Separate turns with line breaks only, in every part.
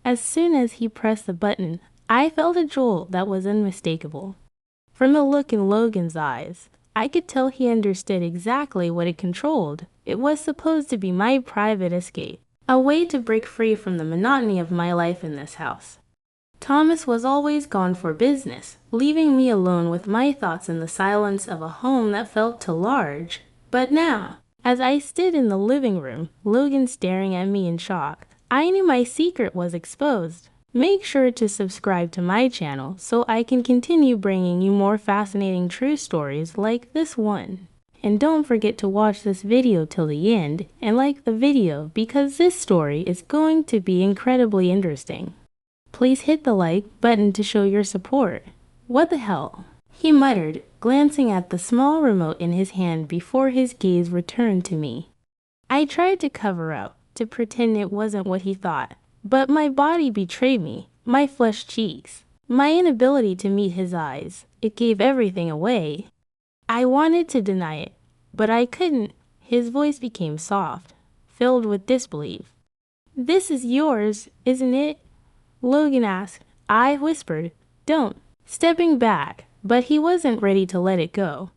As soon as he pressed the button, I felt a jolt that was unmistakable. From the look in Logan's eyes, I could tell he understood exactly what it controlled. It was supposed to be my private escape, a way to break free from the monotony of my life in this house. Thomas was always gone for business, leaving me alone with my thoughts in the silence of a home that felt too large. But now, as I stood in the living room, Logan staring at me in shock, I knew my secret was exposed. Make sure to subscribe to my channel so I can continue bringing you more fascinating true stories like this one. And don't forget to watch this video till the end and like the video because this story is going to be incredibly interesting. Please hit the like button to show your support. What the hell? He muttered, glancing at the small remote in his hand before his gaze returned to me. I tried to cover up, to pretend it wasn't what he thought, but my body betrayed me, my flushed cheeks, my inability to meet his eyes. It gave everything away. I wanted to deny it, but I couldn't. His voice became soft, filled with disbelief. "This is yours, isn't it?" Logan asked. I whispered, "Don't," stepping back, but he wasn't ready to let it go.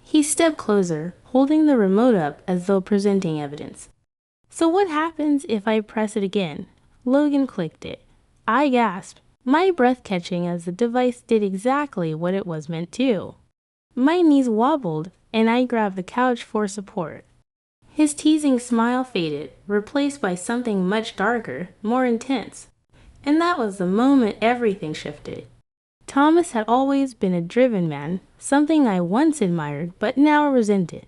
He stepped closer, holding the remote up as though presenting evidence. "So what happens if I press it again?" Logan clicked it. I gasped, my breath catching as the device did exactly what it was meant to. My knees wobbled, and I grabbed the couch for support. His teasing smile faded, replaced by something much darker, more intense. And that was the moment everything shifted. Thomas had always been a driven man, something I once admired but now resented.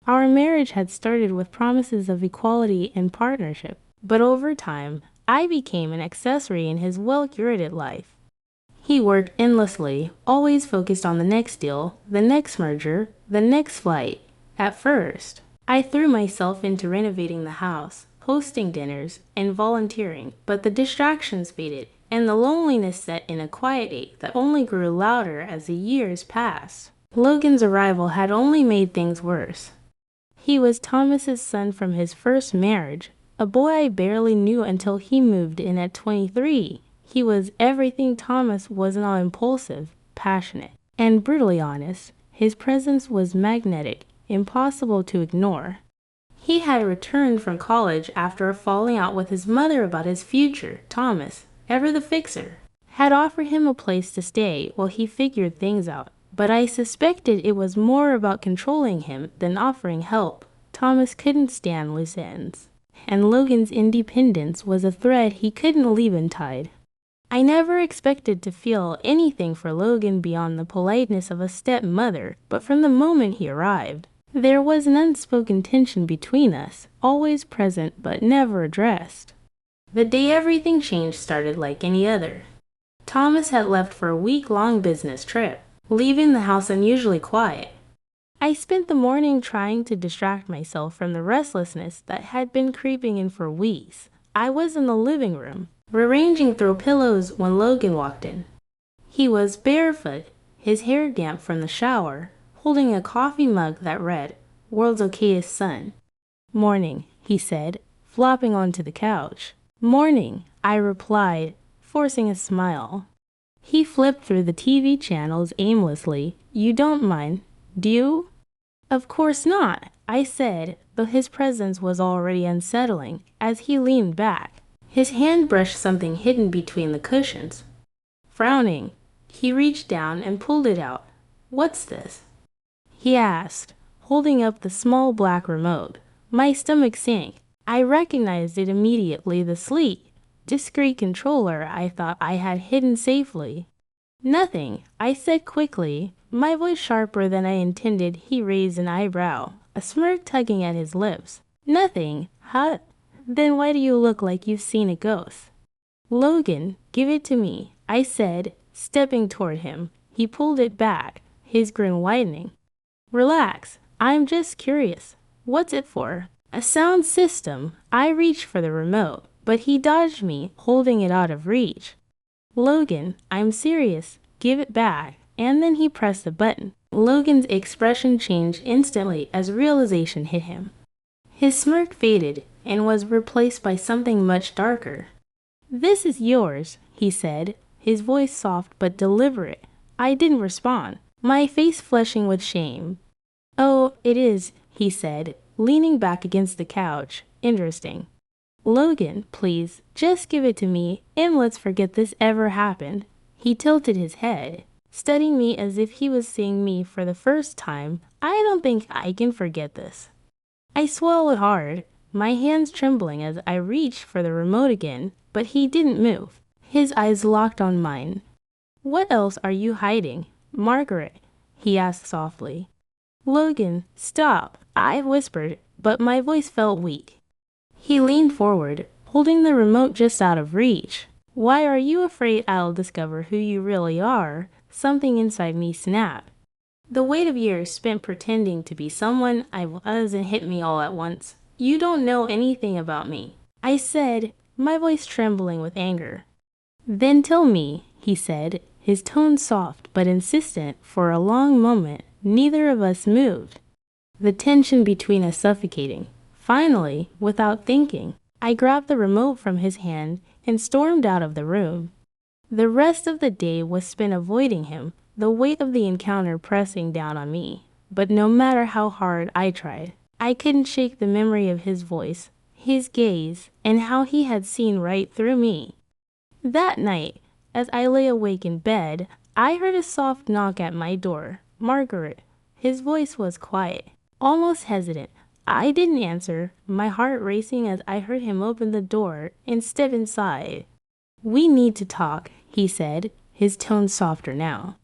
Our marriage had started with promises of equality and partnership, but over time, I became an accessory in his well-curated life. He worked endlessly, always focused on the next deal, the next merger, the next flight. At first, I threw myself into renovating the house, hosting dinners, and volunteering, but the distractions faded, and the loneliness set in a quiet ache that only grew louder as the years passed. Logan's arrival had only made things worse. He was Thomas's son from his first marriage, a boy I barely knew until he moved in at 23. He was everything Thomas was not: impulsive, passionate, and brutally honest. His presence was magnetic, impossible to ignore. He had returned from college after a falling out with his mother about his future. Thomas, ever the fixer, had offered him a place to stay while he figured things out, but I suspected it was more about controlling him than offering help. Thomas couldn't stand loose ends, and Logan's independence was a thread he couldn't leave untied. I never expected to feel anything for Logan beyond the politeness of a stepmother, but from the moment he arrived, there was an unspoken tension between us, always present but never addressed. The day everything changed started like any other. Thomas had left for a week-long business trip, leaving the house unusually quiet. I spent the morning trying to distract myself from the restlessness that had been creeping in for weeks. I was in the living room, rearranging throw pillows when Logan walked in. He was barefoot, his hair damp from the shower, holding a coffee mug that read, "World's Okayest Son." "Morning," he said, flopping onto the couch. "Morning," I replied, forcing a smile. He flipped through the TV channels aimlessly. "You don't mind, do you?" "Of course not," I said, though his presence was already unsettling as he leaned back. His hand brushed something hidden between the cushions. Frowning, he reached down and pulled it out. "What's this?" he asked, holding up the small black remote. My stomach sank. I recognized it immediately, the sleek, discreet controller I thought I had hidden safely. "Nothing," I said quickly, my voice sharper than I intended. He raised an eyebrow, a smirk tugging at his lips. "Nothing, huh? Then why do you look like you've seen a ghost?" "Logan, give it to me," I said, stepping toward him. He pulled it back, his grin widening. "Relax, I'm just curious. What's it for?" "A sound system." I reached for the remote, but he dodged me, holding it out of reach. "Logan, I'm serious. Give it back." And then he pressed the button. Logan's expression changed instantly as realization hit him. His smirk faded and was replaced by something much darker. "This is yours," he said, his voice soft but deliberate. I didn't respond, my face flushing with shame. "Oh, it is," he said, leaning back against the couch. "Interesting." "Logan, please, just give it to me and let's forget this ever happened." He tilted his head, studying me as if he was seeing me for the first time. "I don't think I can forget this." I swallowed hard, my hands trembling as I reached for the remote again, but he didn't move. His eyes locked on mine. "What else are you hiding, Margaret?" he asked softly. "Logan, stop," I whispered, but my voice felt weak. He leaned forward, holding the remote just out of reach. "Why are you afraid I'll discover who you really are?" Something inside me snapped. The weight of years spent pretending to be someone I wasn't hit me all at once. "You don't know anything about me," I said, my voice trembling with anger. "Then tell me," he said, his tone soft but insistent. For a long moment, neither of us moved, the tension between us suffocating. Finally, without thinking, I grabbed the remote from his hand and stormed out of the room. The rest of the day was spent avoiding him, the weight of the encounter pressing down on me. But no matter how hard I tried, I couldn't shake the memory of his voice, his gaze, and how he had seen right through me. That night, as I lay awake in bed, I heard a soft knock at my door. "Margaret." His voice was quiet, almost hesitant. I didn't answer, my heart racing as I heard him open the door and step inside. "We need to talk," he said, his tone softer now.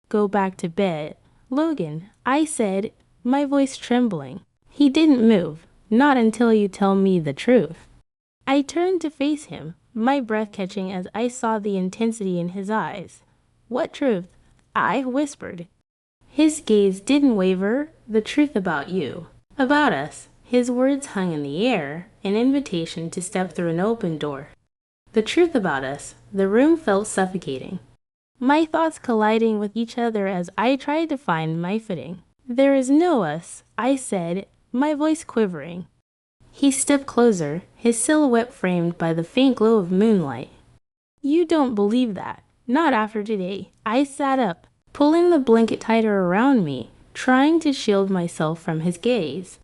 "Go back to bed, Logan," I said, my voice trembling. He didn't move, "Not until you tell me the truth." I turned to face him, my breath catching as I saw the intensity in his eyes. "What truth?" I whispered. His gaze didn't waver. "The truth about you. About us." His words hung in the air, an invitation to step through an open door. "The truth about us." The room felt suffocating, my thoughts colliding with each other as I tried to find my footing. "There is no us," I said, my voice quivering. He stepped closer, his silhouette framed by the faint glow of moonlight. "You don't believe that. Not after today." I sat up, pulling the blanket tighter around me, trying to shield myself from his gaze.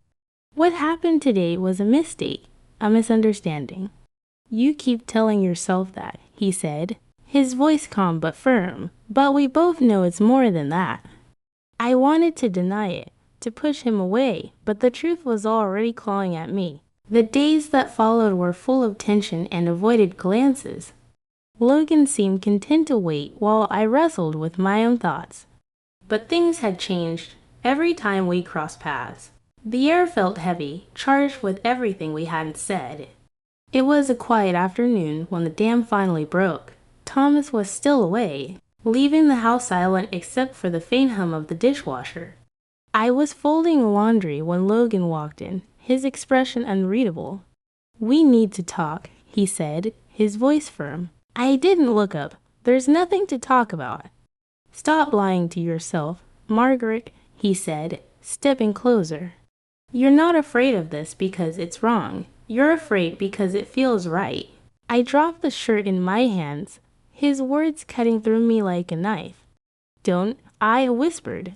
"What happened today was a mistake, a misunderstanding." "You keep telling yourself that," he said, his voice calm but firm. "But we both know it's more than that." I wanted to deny it, to push him away, but the truth was already clawing at me. The days that followed were full of tension and avoided glances. Logan seemed content to wait while I wrestled with my own thoughts. But things had changed every time we crossed paths. The air felt heavy, charged with everything we hadn't said. It was a quiet afternoon when the dam finally broke. Thomas was still away, leaving the house silent except for the faint hum of the dishwasher. I was folding laundry when Logan walked in, his expression unreadable. "We need to talk," he said, his voice firm. I didn't look up. "There's nothing to talk about." "Stop lying to yourself, Margaret," he said, stepping closer. "You're not afraid of this because it's wrong. You're afraid because it feels right." I dropped the shirt in my hands, his words cutting through me like a knife. "Don't," I whispered.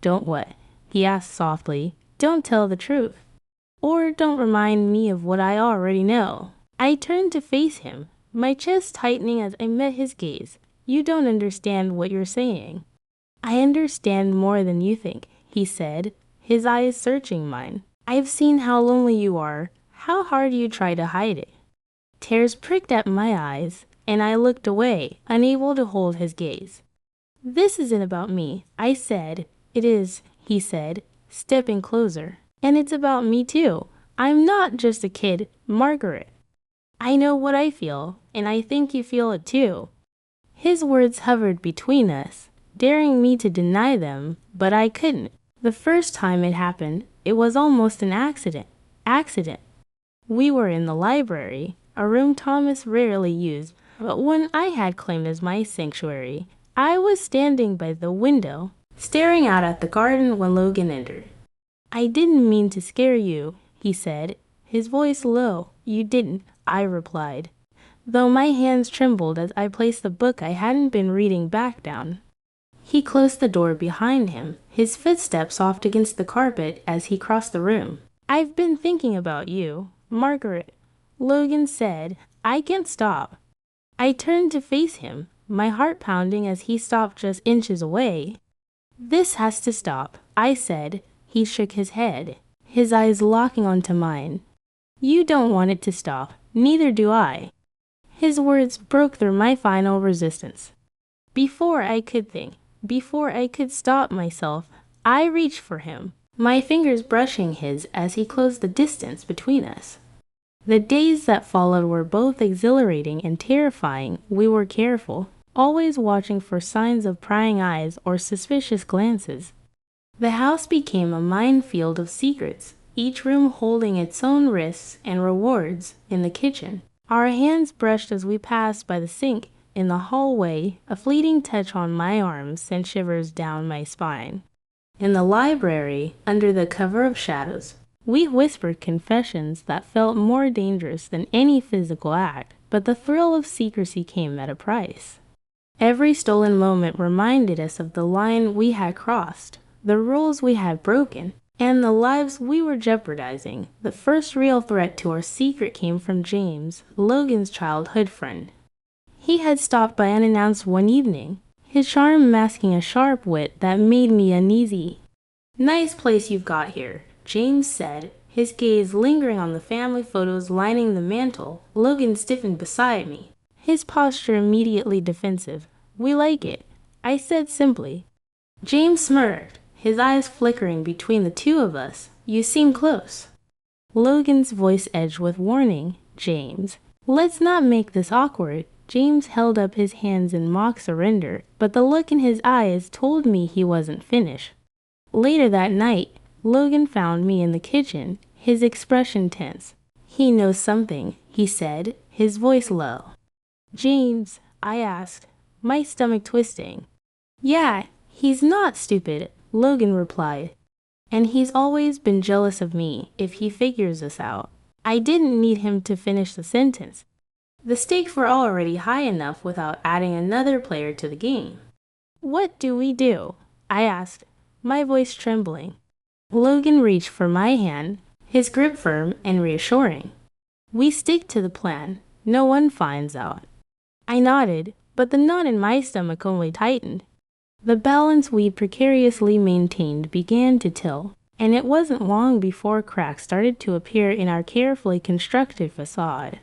"Don't what?" he asked softly. "Don't tell the truth. Or don't remind me of what I already know." I turned to face him, my chest tightening as I met his gaze. "You don't understand what you're saying." "I understand more than you think," he said, his eyes searching mine. "I've seen how lonely you are, how hard you try to hide it." Tears pricked at my eyes, and I looked away, unable to hold his gaze. "This isn't about me," I said. "It is," he said, stepping closer. "And it's about me too. I'm not just a kid, Margaret. I know what I feel, and I think you feel it too." His words hovered between us, daring me to deny them, but I couldn't. The first time it happened, it was almost an accident. We were in the library, a room Thomas rarely used, but one I had claimed as my sanctuary. I was standing by the window, staring out at the garden when Logan entered. "I didn't mean to scare you," he said, his voice low. "You didn't," I replied. though my hands trembled as I placed the book I hadn't been reading back down. He closed the door behind him, his footsteps soft against the carpet as he crossed the room. "I've been thinking about you, Margaret," Logan said. "I can't stop." I turned to face him, my heart pounding as he stopped just inches away. "This has to stop," I said. He shook his head, his eyes locking onto mine. "You don't want it to stop, neither do I." His words broke through my final resistance. Before I could think, before I could stop myself, I reached for him, my fingers brushing his as he closed the distance between us. The days that followed were both exhilarating and terrifying. We were careful, always watching for signs of prying eyes or suspicious glances. The house became a minefield of secrets, each room holding its own risks and rewards. In the kitchen, our hands brushed as we passed by the sink. In the hallway, a fleeting touch on my arm sent shivers down my spine. In the library, under the cover of shadows, we whispered confessions that felt more dangerous than any physical act, but the thrill of secrecy came at a price. Every stolen moment reminded us of the line we had crossed, the rules we had broken, and the lives we were jeopardizing. The first real threat to our secret came from James, Logan's childhood friend. He had stopped by unannounced one evening, his charm masking a sharp wit that made me uneasy. "Nice place you've got here," James said, his gaze lingering on the family photos lining the mantel. Logan stiffened beside me, his posture immediately defensive. "We like it," I said simply. James smirked, his eyes flickering between the two of us. "You seem close." Logan's voice edged with warning. "James, let's not make this awkward." James held up his hands in mock surrender, but the look in his eyes told me he wasn't finished. Later that night, Logan found me in the kitchen, his expression tense. "He knows something," he said, his voice low. "James?" I asked, my stomach twisting. "Yeah, he's not stupid," Logan replied. "And he's always been jealous of me if he figures us out." I didn't need him to finish the sentence. The stakes were already high enough without adding another player to the game. "What do we do?" I asked, my voice trembling. Logan reached for my hand, his grip firm and reassuring. "We stick to the plan. No one finds out." I nodded, but the knot in my stomach only tightened. The balance we'd precariously maintained began to tilt, and it wasn't long before cracks started to appear in our carefully constructed facade.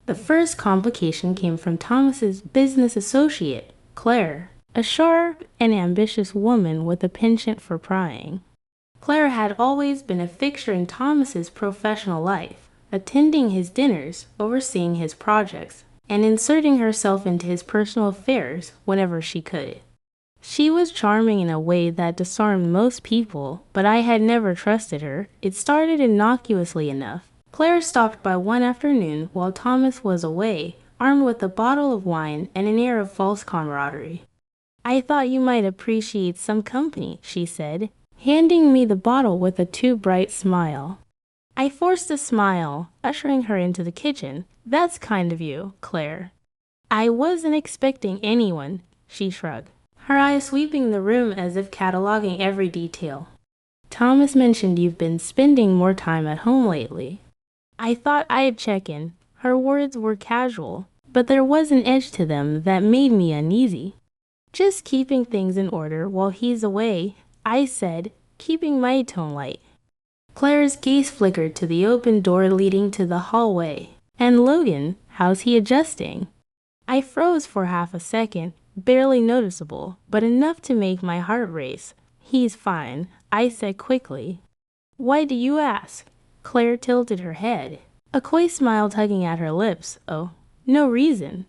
The first complication came from Thomas's business associate, Claire, a sharp and ambitious woman with a penchant for prying. Claire had always been a fixture in Thomas's professional life, attending his dinners, overseeing his projects, and inserting herself into his personal affairs whenever she could. She was charming in a way that disarmed most people, but I had never trusted her. It started innocuously enough. Claire stopped by one afternoon while Thomas was away, armed with a bottle of wine and an air of false camaraderie. "I thought you might appreciate some company," she said, handing me the bottle with a too bright smile. I forced a smile, ushering her into the kitchen. "That's kind of you, Claire." "I wasn't expecting anyone," she shrugged, her eyes sweeping the room as if cataloging every detail. "Thomas mentioned you've been spending more time at home lately." I thought I'd check in. Her words were casual, but there was an edge to them that made me uneasy. "Just keeping things in order while he's away," I said, keeping my tone light. Claire's gaze flickered to the open door leading to the hallway. "And Logan, how's he adjusting?" I froze for half a second, barely noticeable, but enough to make my heart race. "He's fine," I said quickly. "Why do you ask?" Claire tilted her head, a coy smile tugging at her lips. "Oh, no reason.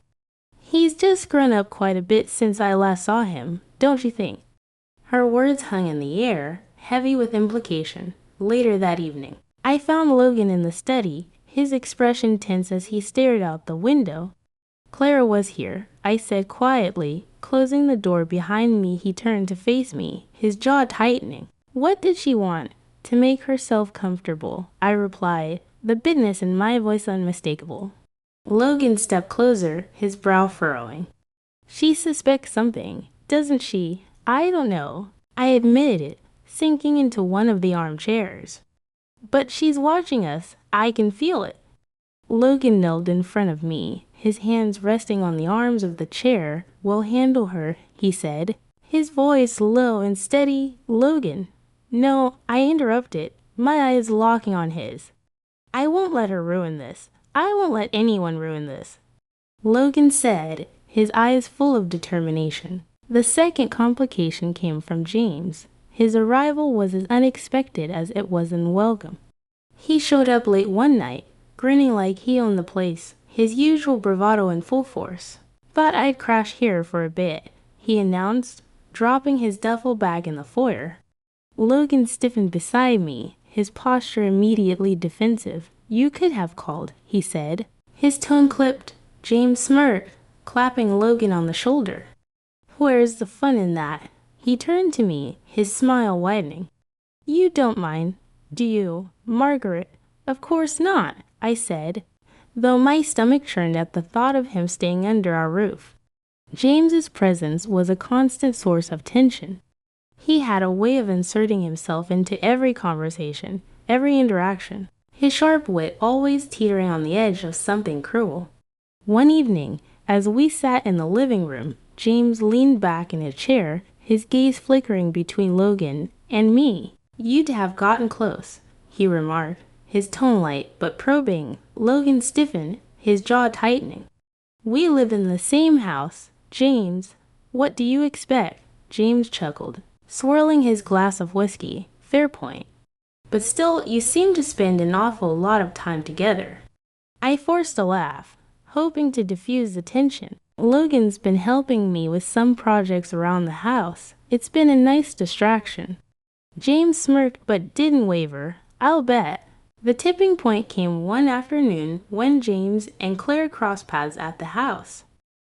He's just grown up quite a bit since I last saw him, don't you think?" Her words hung in the air, heavy with implication. Later that evening, I found Logan in the study, his expression tense as he stared out the window. "Clara was here," I said quietly. Closing the door behind me, he turned to face me, his jaw tightening. "What did she want?" "To make herself comfortable," I replied, the bitterness in my voice unmistakable. Logan stepped closer, his brow furrowing. She suspects something, doesn't she? I don't know. I admitted it, sinking into one of the armchairs. But she's watching us. I can feel it. Logan knelt in front of me, his hands resting on the arms of the chair. We'll handle her, he said, his voice low and steady. Logan. No, I interrupted, my eyes locking on his. I won't let her ruin this. I won't let anyone ruin this. Logan said, his eyes full of determination. The second complication came from James. His arrival was as unexpected as it was unwelcome. He showed up late one night, grinning like he owned the place, his usual bravado in full force. Thought I'd crash here for a bit, he announced, dropping his duffel bag in the foyer. Logan stiffened beside me, his posture immediately defensive. You could have called, he said. His tone clipped. James smirked, clapping Logan on the shoulder. Where's the fun in that? He turned to me, his smile widening. You don't mind, do you, Margaret? Of course not, I said, though my stomach churned at the thought of him staying under our roof. James's presence was a constant source of tension. He had a way of inserting himself into every conversation, every interaction, his sharp wit always teetering on the edge of something cruel. One evening, as we sat in the living room, James leaned back in his chair, his gaze flickering between Logan and me. You'd have gotten close, he remarked, his tone light but probing. Logan stiffened, his jaw tightening. We live in the same house, James. What do you expect? James chuckled, swirling his glass of whiskey. Fair point. But still, you seem to spend an awful lot of time together. I forced a laugh, hoping to diffuse the tension. Logan's been helping me with some projects around the house. It's been a nice distraction. James smirked but didn't waver. I'll bet. The tipping point came one afternoon when James and Claire crossed paths at the house.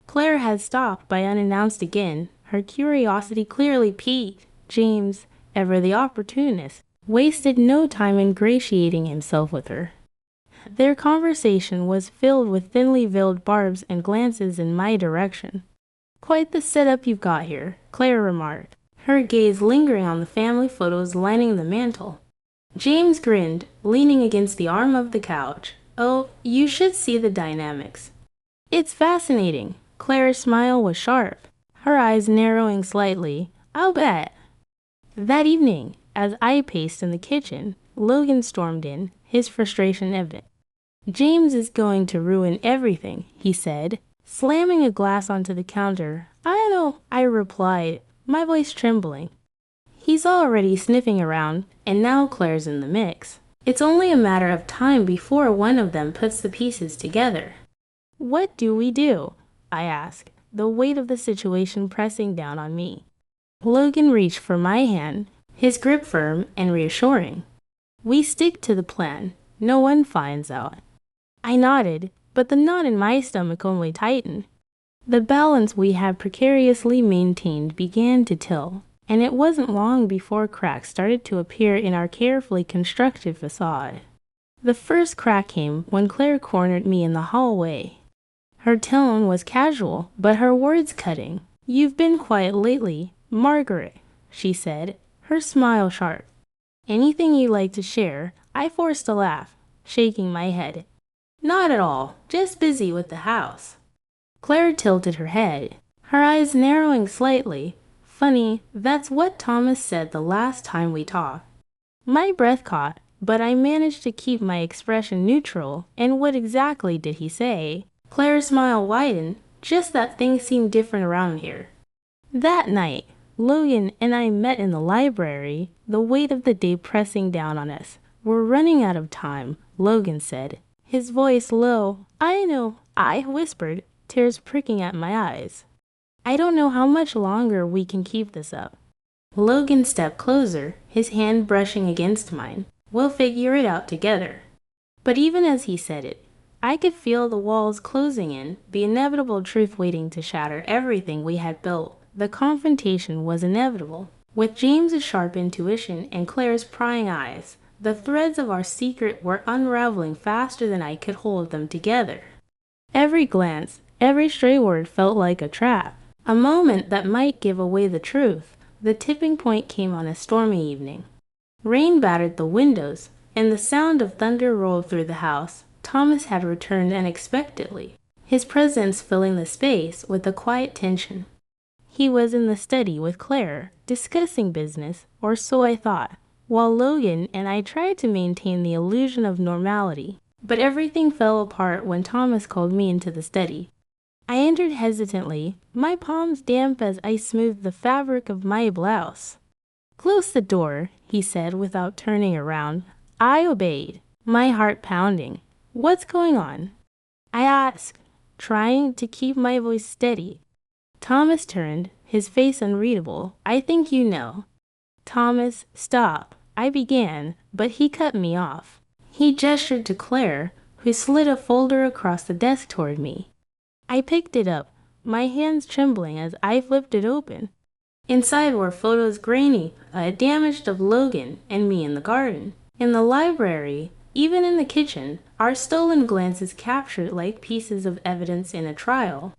Claire had stopped by unannounced again, her curiosity clearly piqued. James, ever the opportunist, wasted no time ingratiating himself with her. Their conversation was filled with thinly veiled barbs and glances in my direction. Quite the setup you've got here, Claire remarked, her gaze lingering on the family photos lining the mantel. James grinned, leaning against the arm of the couch. Oh, you should see the dynamics. It's fascinating. Claire's smile was sharp, her eyes narrowing slightly. I'll bet. That evening, as I paced in the kitchen, Logan stormed in, his frustration evident. James is going to ruin everything, he said, slamming a glass onto the counter. I know, I replied, my voice trembling. He's already sniffing around, and now Claire's in the mix. It's only a matter of time before one of them puts the pieces together. What do we do? I asked, the weight of the situation pressing down on me. Logan reached for my hand, his grip firm and reassuring. We stick to the plan. No one finds out. I nodded, but the knot in my stomach only tightened. The balance we had precariously maintained began to tell, and it wasn't long before cracks started to appear in our carefully constructed facade. The first crack came when Claire cornered me in the hallway. Her tone was casual, but her words cutting. You've been quiet lately, Margaret, she said, her smile sharp. Anything you'd like to share? I forced a laugh, shaking my head. Not at all, just busy with the house. Claire tilted her head, her eyes narrowing slightly. Funny, that's what Thomas said the last time we talked. My breath caught, but I managed to keep my expression neutral. And what exactly did he say? Claire's smile widened, just that things seemed different around here. That night, Logan and I met in the library, the weight of the day pressing down on us. We're running out of time, Logan said, his voice low. I know, I whispered, tears pricking at my eyes. I don't know how much longer we can keep this up. Logan stepped closer, his hand brushing against mine. We'll figure it out together. But even as he said it, I could feel the walls closing in, the inevitable truth waiting to shatter everything we had built. The confrontation was inevitable. With James's sharp intuition and Claire's prying eyes, the threads of our secret were unraveling faster than I could hold them together. Every glance, every stray word felt like a trap. A moment that might give away the truth. The tipping point came on a stormy evening. Rain battered the windows, and the sound of thunder rolled through the house. Thomas had returned unexpectedly, his presence filling the space with a quiet tension. He was in the study with Claire, discussing business, or so I thought, while Logan and I tried to maintain the illusion of normality. But everything fell apart when Thomas called me into the study. I entered hesitantly, my palms damp as I smoothed the fabric of my blouse. "Close the door," he said without turning around. I obeyed, my heart pounding. "What's going on?" I asked, trying to keep my voice steady. Thomas turned, his face unreadable. "I think you know." "Thomas, stop," I began, but he cut me off. He gestured to Claire, who slid a folder across the desk toward me. I picked it up, my hands trembling as I flipped it open. Inside were photos grainy, damaged of Logan and me in the garden. In the library, even in the kitchen, our stolen glances captured like pieces of evidence in a trial.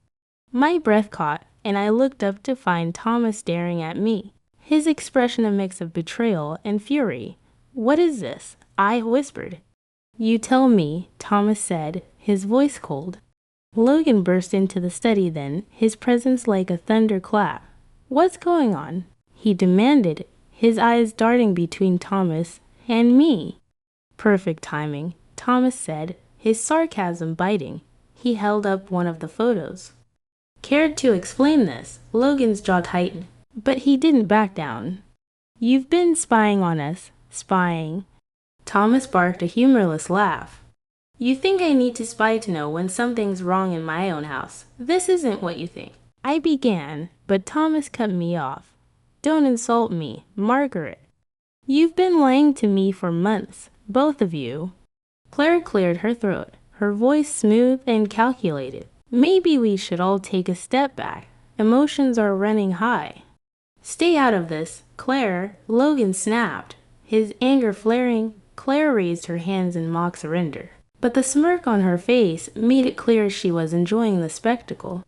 My breath caught, and I looked up to find Thomas staring at me, his expression a mix of betrayal and fury. "What is this?" I whispered. "You tell me," Thomas said, his voice cold. Logan burst into the study then, his presence like a thunderclap. "What's going on?" he demanded, his eyes darting between Thomas and me. "Perfect timing," Thomas said, his sarcasm biting. He held up one of the photos. Cared to explain this, Logan's jaw tightened, but he didn't back down. "You've been spying on us." "Spying?" Thomas barked a humorless laugh. "You think I need to spy to know when something's wrong in my own house. This isn't what you think." I began, but Thomas cut me off. "Don't insult me, Margaret. You've been lying to me for months, both of you." Claire cleared her throat, her voice smooth and calculated. "Maybe we should all take a step back. Emotions are running high." "Stay out of this, Claire," Logan snapped. His anger flaring, Claire raised her hands in mock surrender. But the smirk on her face made it clear she was enjoying the spectacle.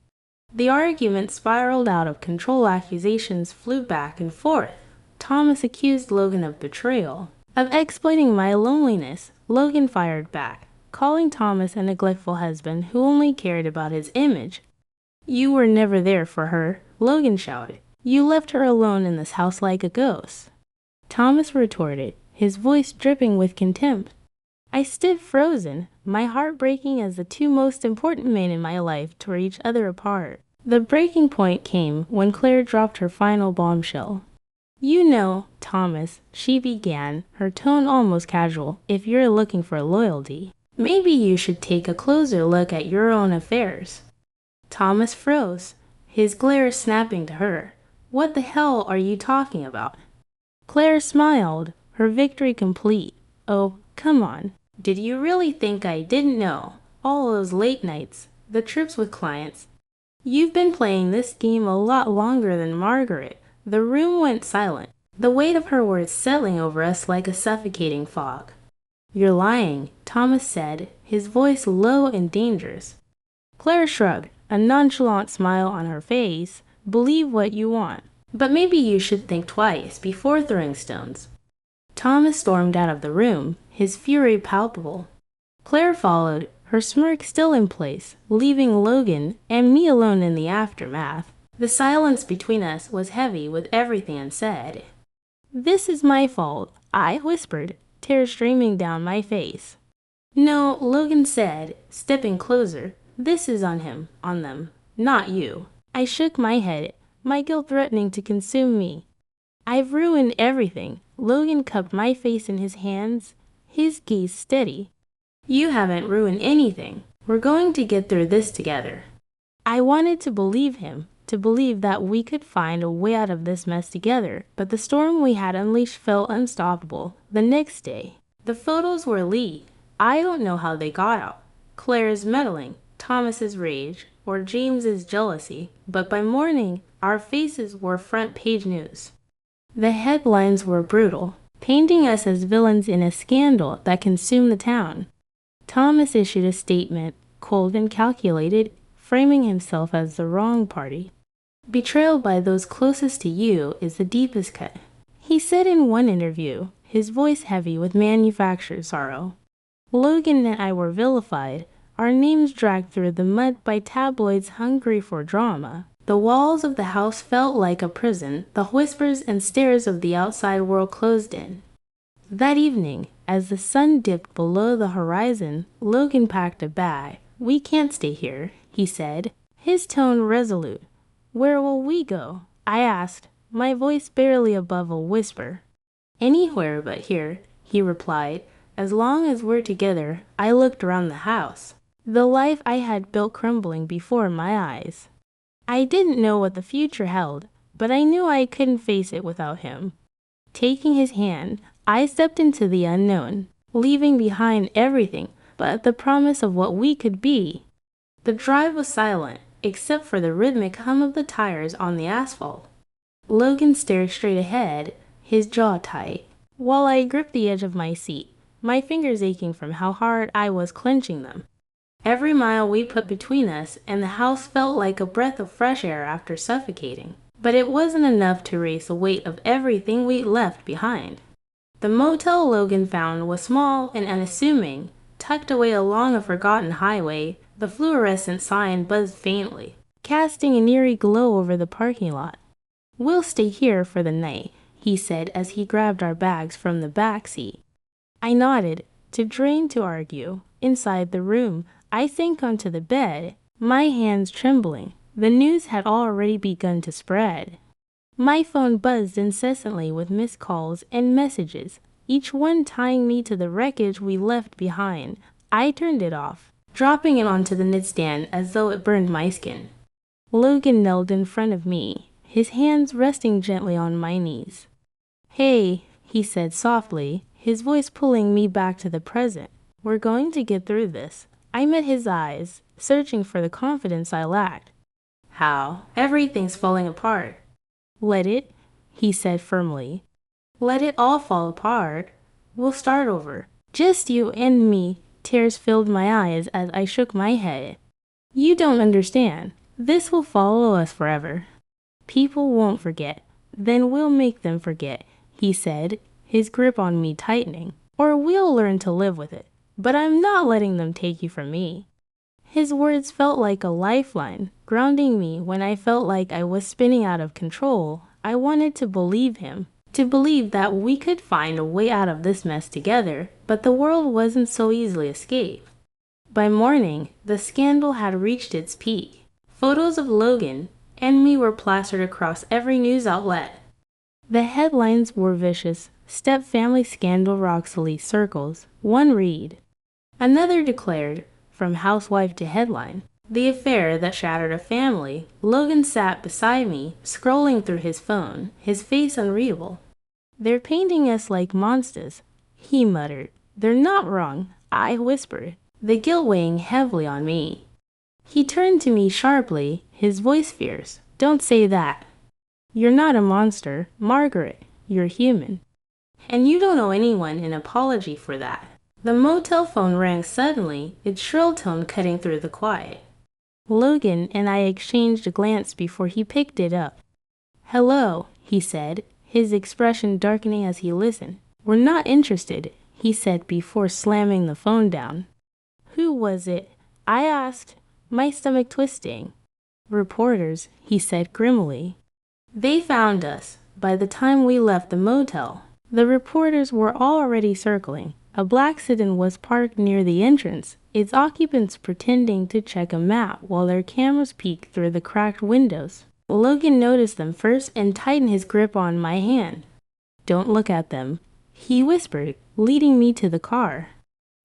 The argument spiraled out of control. Accusations flew back and forth. Thomas accused Logan of betrayal, of exploiting my loneliness. Logan fired back, calling Thomas a neglectful husband who only cared about his image. "You were never there for her," Logan shouted. "You left her alone in this house like a ghost." Thomas retorted, his voice dripping with contempt. I stood frozen, my heart breaking as the two most important men in my life tore each other apart. The breaking point came when Claire dropped her final bombshell. "You know, Thomas," she began, her tone almost casual, "if you're looking for loyalty, maybe you should take a closer look at your own affairs." Thomas froze, his glare snapping to her. "What the hell are you talking about?" Claire smiled, her victory complete. "Oh, come on. Did you really think I didn't know? All those late nights, the trips with clients. You've been playing this game a lot longer than Margaret." The room went silent, the weight of her words settling over us like a suffocating fog. "You're lying," Thomas said, his voice low and dangerous. Claire shrugged, a nonchalant smile on her face. "Believe what you want, but maybe you should think twice before throwing stones." Thomas stormed out of the room, his fury palpable. Claire followed, her smirk still in place, leaving Logan and me alone in the aftermath. The silence between us was heavy with everything unsaid. "This is my fault," I whispered, tears streaming down my face. "No," Logan said, stepping closer. "This is on him, on them, not you." I shook my head, my guilt threatening to consume me. "I've ruined everything." Logan cupped my face in his hands, his gaze steady. "You haven't ruined anything. We're going to get through this together." I wanted to believe him, to believe that we could find a way out of this mess together, but the storm we had unleashed felt unstoppable. The next day, the photos were leaked. I don't know how they got out. Claire's meddling, Thomas's rage, or James's jealousy, but by morning, our faces were front-page news. The headlines were brutal, painting us as villains in a scandal that consumed the town. Thomas issued a statement, cold and calculated, framing himself as the wrong party. Betrayal by those closest to you is the deepest cut, he said in one interview, his voice heavy with manufactured sorrow. Logan and I were vilified, our names dragged through the mud by tabloids hungry for drama. The walls of the house felt like a prison, the whispers and stares of the outside world closed in. That evening, as the sun dipped below the horizon, Logan packed a bag. "We can't stay here," he said, his tone resolute. "Where will we go?" I asked, my voice barely above a whisper. "Anywhere but here," he replied. "As long as we're together." I looked around the house, the life I had built crumbling before my eyes. I didn't know what the future held, but I knew I couldn't face it without him. Taking his hand, I stepped into the unknown, leaving behind everything but the promise of what we could be. The drive was silent, except for the rhythmic hum of the tires on the asphalt. Logan stared straight ahead, his jaw tight, while I gripped the edge of my seat, my fingers aching from how hard I was clenching them. Every mile we put between us, and the house felt like a breath of fresh air after suffocating. But it wasn't enough to erase the weight of everything we'd left behind. The motel Logan found was small and unassuming, tucked away along a forgotten highway. The fluorescent sign buzzed faintly, casting an eerie glow over the parking lot. "We'll stay here for the night," he said as he grabbed our bags from the back seat. I nodded, too drained to argue. Inside the room, I sank onto the bed, my hands trembling. The news had already begun to spread. My phone buzzed incessantly with missed calls and messages, each one tying me to the wreckage we left behind. I turned it off, dropping it onto the nightstand as though it burned my skin. Logan knelt in front of me, his hands resting gently on my knees. "Hey," he said softly, his voice pulling me back to the present. "We're going to get through this." I met his eyes, searching for the confidence I lacked. "How? Everything's falling apart." "Let it," he said firmly. "Let it all fall apart. We'll start over. Just you and me." Tears filled my eyes as I shook my head. "You don't understand. This will follow us forever. People won't forget. Then we'll make them forget," he said, his grip on me tightening. "Or we'll learn to live with it. But I'm not letting them take you from me." His words felt like a lifeline, grounding me when I felt like I was spinning out of control. I wanted to believe him, to believe that we could find a way out of this mess together, but the world wasn't so easily escaped. By morning, the scandal had reached its peak. Photos of Logan and me were plastered across every news outlet. The headlines were vicious. "Step-family scandal rocks elite circles," one read. Another declared, "From housewife to headline, the affair that shattered a family." Logan sat beside me, scrolling through his phone, his face unreadable. "They're painting us like monsters," he muttered. "They're not wrong," I whispered, the guilt weighing heavily on me. He turned to me sharply, his voice fierce. "Don't say that. You're not a monster, Margaret. You're human. And you don't owe anyone an apology for that." The motel phone rang suddenly, its shrill tone cutting through the quiet. Logan and I exchanged a glance before he picked it up. "Hello," he said, his expression darkening as he listened. "We're not interested," he said before slamming the phone down. "Who was it?" I asked, my stomach twisting. "Reporters," he said grimly. "They found us by the time we left the motel." The reporters were already circling. A black sedan was parked near the entrance, its occupants pretending to check a map while their cameras peeked through the cracked windows. Logan noticed them first and tightened his grip on my hand. "Don't look at them," he whispered, leading me to the car.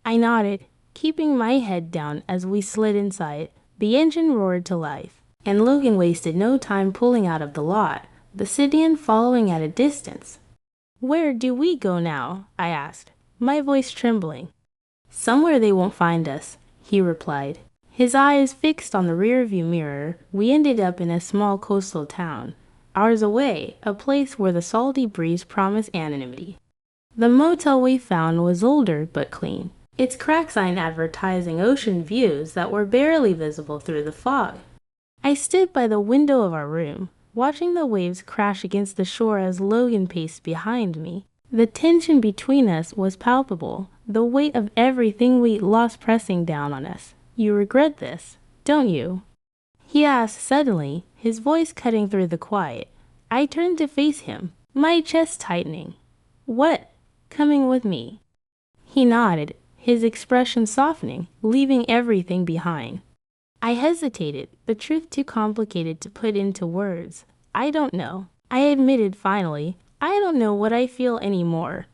I nodded, keeping my head down as we slid inside. The engine roared to life, and Logan wasted no time pulling out of the lot, the sedan following at a distance. "Where do we go now?" I asked, my voice trembling. "Somewhere they won't find us," he replied, his eyes fixed on the rearview mirror. We ended up in a small coastal town, hours away, a place where the salty breeze promised anonymity. The motel we found was older but clean. its crack sign advertising ocean views that were barely visible through the fog. I stood by the window of our room, watching the waves crash against the shore as Logan paced behind me. The tension between us was palpable, the weight of everything we'd lost pressing down on us. "You regret this, don't you?" he asked suddenly, his voice cutting through the quiet. I turned to face him, my chest tightening. "What? Coming with me?" He nodded, his expression softening, leaving everything behind. I hesitated, the truth too complicated to put into words. "I don't know," I admitted finally. "I don't know what I feel anymore."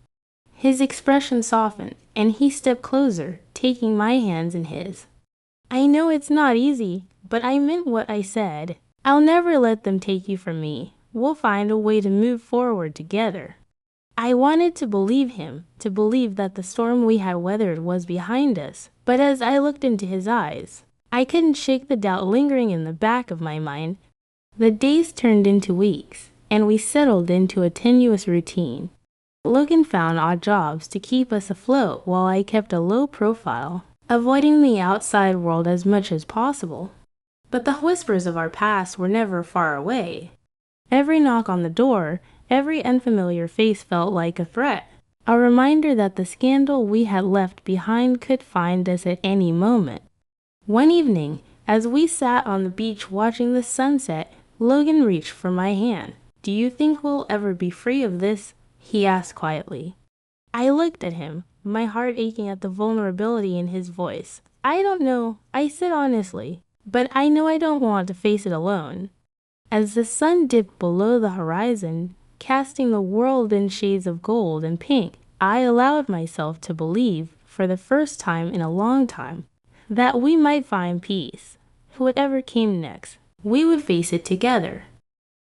His expression softened, and he stepped closer, taking my hands in his. "I know it's not easy, but I meant what I said. I'll never let them take you from me. We'll find a way to move forward together." I wanted to believe him, to believe that the storm we had weathered was behind us, but as I looked into his eyes, I couldn't shake the doubt lingering in the back of my mind. The days turned into weeks, and we settled into a tenuous routine. Logan found odd jobs to keep us afloat while I kept a low profile, avoiding the outside world as much as possible. But the whispers of our past were never far away. Every knock on the door, every unfamiliar face felt like a threat, a reminder that the scandal we had left behind could find us at any moment. One evening, as we sat on the beach watching the sunset, Logan reached for my hand. "Do you think we'll ever be free of this?" he asked quietly. I looked at him, my heart aching at the vulnerability in his voice. "I don't know," I said honestly, "but I know I don't want to face it alone." As the sun dipped below the horizon, casting the world in shades of gold and pink, I allowed myself to believe, for the first time in a long time, that we might find peace. Whatever came next, we would face it together.